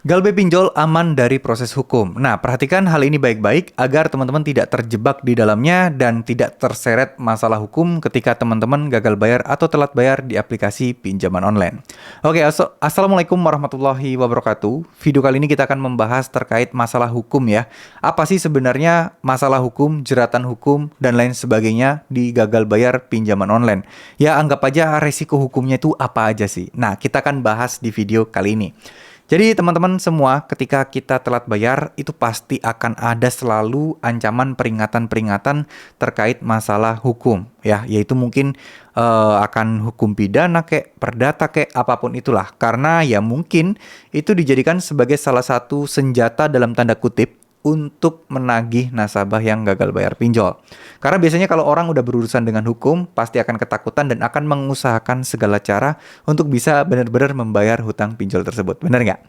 Galbe pinjol aman dari proses hukum. Nah, perhatikan hal ini baik-baik agar teman-teman tidak terjebak di dalamnya dan tidak terseret masalah hukum ketika teman-teman gagal bayar atau telat bayar di aplikasi pinjaman online. Oke, Assalamualaikum warahmatullahi wabarakatuh. Video kali ini kita akan membahas terkait masalah hukum ya. Apa sih sebenarnya masalah hukum, jeratan hukum, dan lain sebagainya di gagal bayar pinjaman online? Ya, anggap aja resiko hukumnya itu apa aja sih. Nah, kita akan bahas di video kali ini. Jadi teman-teman semua, ketika kita telat bayar, itu pasti akan ada selalu ancaman peringatan-peringatan terkait masalah hukum, ya, yaitu mungkin akan hukum pidana kek, perdata kek, apapun itulah. Karena ya mungkin itu dijadikan sebagai salah satu senjata dalam tanda kutip untuk menagih nasabah yang gagal bayar pinjol. Karena biasanya kalau orang udah berurusan dengan hukum, pasti akan ketakutan dan akan mengusahakan segala cara untuk bisa benar-benar membayar hutang pinjol tersebut. Benar nggak?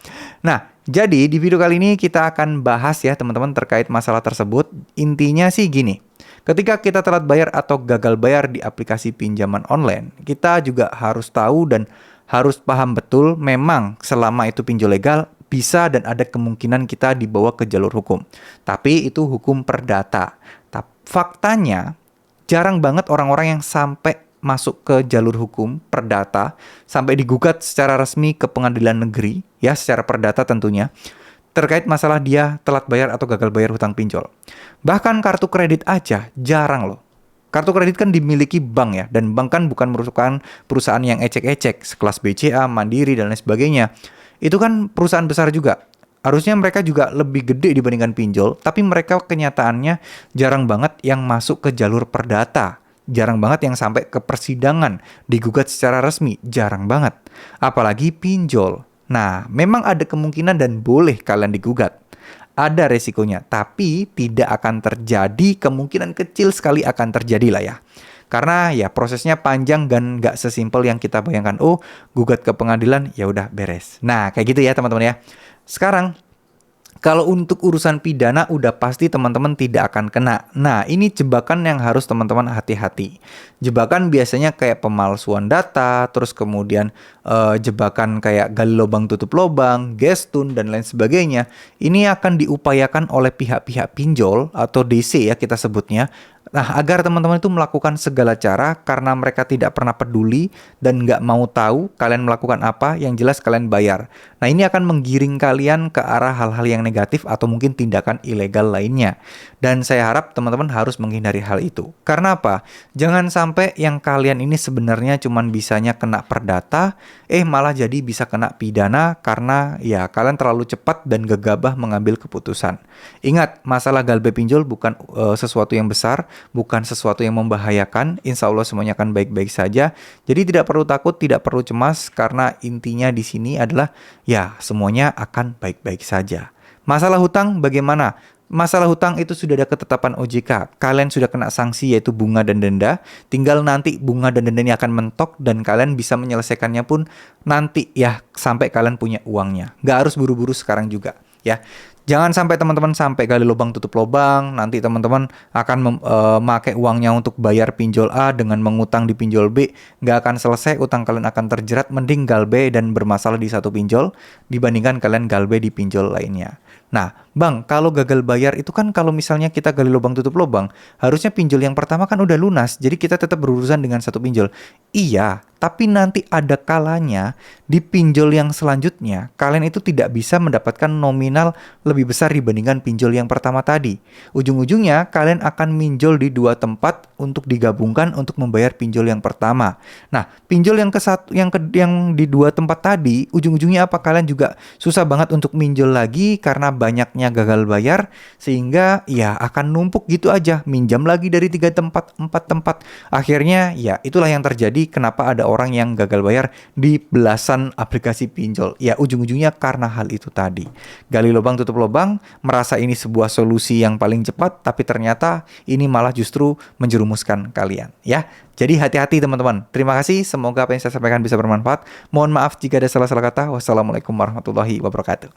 Nah, jadi di video kali ini kita akan bahas ya teman-teman terkait masalah tersebut. Intinya sih gini. Ketika kita telat bayar atau gagal bayar di aplikasi pinjaman online, kita juga harus tahu dan harus paham betul memang selama itu pinjol legal, bisa dan ada kemungkinan kita dibawa ke jalur hukum. Tapi itu hukum perdata. Faktanya, jarang banget orang-orang yang sampai masuk ke jalur hukum perdata, sampai digugat secara resmi ke pengadilan negeri, ya secara perdata tentunya, terkait masalah dia telat bayar atau gagal bayar hutang pinjol. Bahkan kartu kredit aja jarang loh. Kartu kredit kan dimiliki bank ya, dan bank kan bukan merupakan perusahaan yang ecek-ecek, sekelas BCA, Mandiri, dan lain sebagainya. Itu kan perusahaan besar juga. Harusnya mereka juga lebih gede dibandingkan pinjol, tapi mereka kenyataannya jarang banget yang masuk ke jalur perdata. Jarang banget yang sampai ke persidangan, digugat secara resmi, jarang banget. Apalagi pinjol. Nah, memang ada kemungkinan dan boleh kalian digugat. Ada resikonya, tapi tidak akan terjadi, kemungkinan kecil sekali akan terjadi lah ya. Karena ya prosesnya panjang dan nggak sesimpel yang kita bayangkan. Oh, gugat ke pengadilan, ya udah beres. Nah, kayak gitu ya teman-teman ya. Sekarang, kalau untuk urusan pidana udah pasti teman-teman tidak akan kena. Nah, ini jebakan yang harus teman-teman hati-hati. Jebakan biasanya kayak pemalsuan data, terus kemudian jebakan kayak gali lubang tutup lubang, gestun, dan lain sebagainya. Ini akan diupayakan oleh pihak-pihak pinjol atau DC ya kita sebutnya. Nah, agar teman-teman itu melakukan segala cara karena mereka tidak pernah peduli dan nggak mau tahu kalian melakukan apa, yang jelas kalian bayar. Nah, ini akan menggiring kalian ke arah hal-hal yang negatif atau mungkin tindakan ilegal lainnya. Dan saya harap teman-teman harus menghindari hal itu. Karena apa? Jangan sampai yang kalian ini sebenarnya cuman bisanya kena perdata, malah jadi bisa kena pidana karena ya kalian terlalu cepat dan gegabah mengambil keputusan. Ingat, masalah galbe pinjol bukan sesuatu yang besar, bukan sesuatu yang membahayakan. Insya Allah semuanya akan baik-baik saja. Jadi tidak perlu takut, tidak perlu cemas, karena intinya di sini adalah ya semuanya akan baik-baik saja. Masalah hutang bagaimana? Masalah hutang itu sudah ada ketetapan OJK. Kalian sudah kena sanksi yaitu bunga dan denda. Tinggal nanti bunga dan denda ini akan mentok dan kalian bisa menyelesaikannya pun nanti ya sampai kalian punya uangnya. Nggak harus buru-buru sekarang juga ya. Jangan sampai teman-teman sampai gali lubang tutup lubang, nanti teman-teman akan memakai uangnya untuk bayar pinjol A dengan mengutang di pinjol B, nggak akan selesai, utang kalian akan terjerat. Mending galbe dan bermasalah di satu pinjol dibandingkan kalian galbe di pinjol lainnya. Nah, Bang, kalau gagal bayar itu kan kalau misalnya kita gali lubang tutup lubang, harusnya pinjol yang pertama kan udah lunas, jadi kita tetap berurusan dengan satu pinjol. Iya, tapi nanti ada kalanya di pinjol yang selanjutnya, kalian itu tidak bisa mendapatkan nominal lebih besar dibandingkan pinjol yang pertama tadi. Ujung-ujungnya, kalian akan minjol di dua tempat untuk digabungkan untuk membayar pinjol yang pertama. Nah, pinjol yang yang di dua tempat tadi, ujung-ujungnya apa? Kalian juga susah banget untuk minjol lagi karena banyaknya gagal bayar, sehingga ya akan numpuk gitu aja, minjam lagi dari 3 tempat, 4 tempat. Akhirnya ya itulah yang terjadi kenapa ada orang yang gagal bayar di belasan aplikasi pinjol. Ya ujung-ujungnya karena hal itu tadi. Gali lubang tutup lubang, merasa ini sebuah solusi yang paling cepat, tapi ternyata ini malah justru menjerumuskan kalian ya. Jadi hati-hati teman-teman. Terima kasih, semoga apa yang saya sampaikan bisa bermanfaat. Mohon maaf jika ada salah-salah kata. Wassalamualaikum warahmatullahi wabarakatuh.